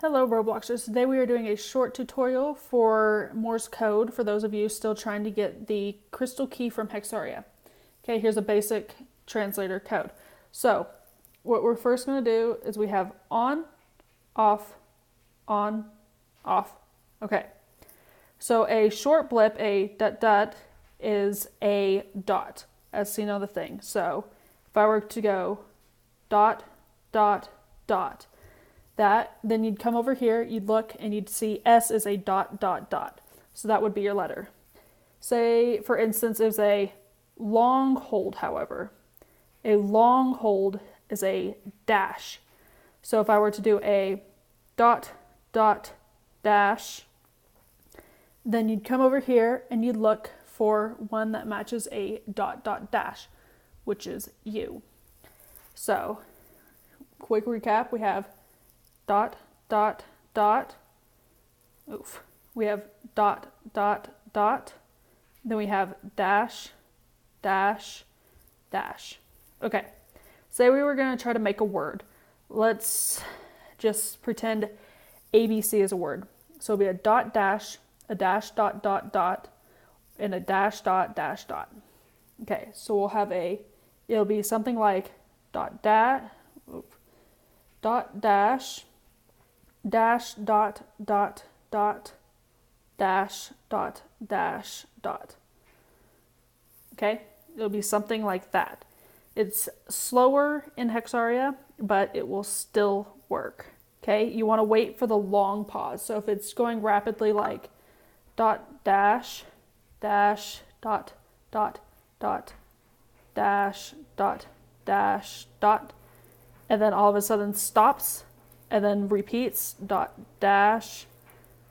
Hello Robloxers, today we are doing a short tutorial for Morse code for those of you still trying to get the crystal key from Hexaria. Okay, here's a basic translator code. So what we're first going to do is we have on, off, off. Okay, so a short blip, a dot dot, is a dot as seen on the thing. So if I were to go dot, dot, dot, then you'd come over here, you'd look, and you'd see S is a dot, dot, dot. So that would be your letter. Say, for instance, is a long hold, however. A long hold is a dash. So if I were to do a dot, dot, dash, then you'd come over here and you'd look for one that matches a dot, dot, dash, which is U. So, quick recap, we have dot, dot, dot. Oof. We have dot, dot, dot. Then we have dash, dash, dash. Okay. Say we were going to try to make a word. Let's just pretend ABC is a word. So it'll be a dot, dash, a dash, dot, dot, dot, and a dash, dot, dash, dot. Okay. So we'll have it'll be something like dot, dash, dot, dash, dash, dot, dot, dot, dash, dot, dash, dot. Okay, it'll be something like that. It's slower in Hexaria, but it will still work. Okay, you want to wait for the long pause. So if it's going rapidly like dot, dash, dash, dot, dot, dot, dash, dot, dash, dot, and then all of a sudden stops, and then repeats dot, dash,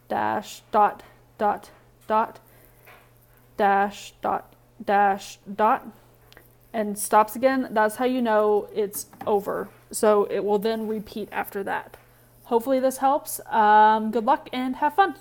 dash, dot, dot, dot, dash, dot, dash, dot, and stops again, that's how you know it's over. So it will then repeat after that. Hopefully this helps. Good luck and have fun.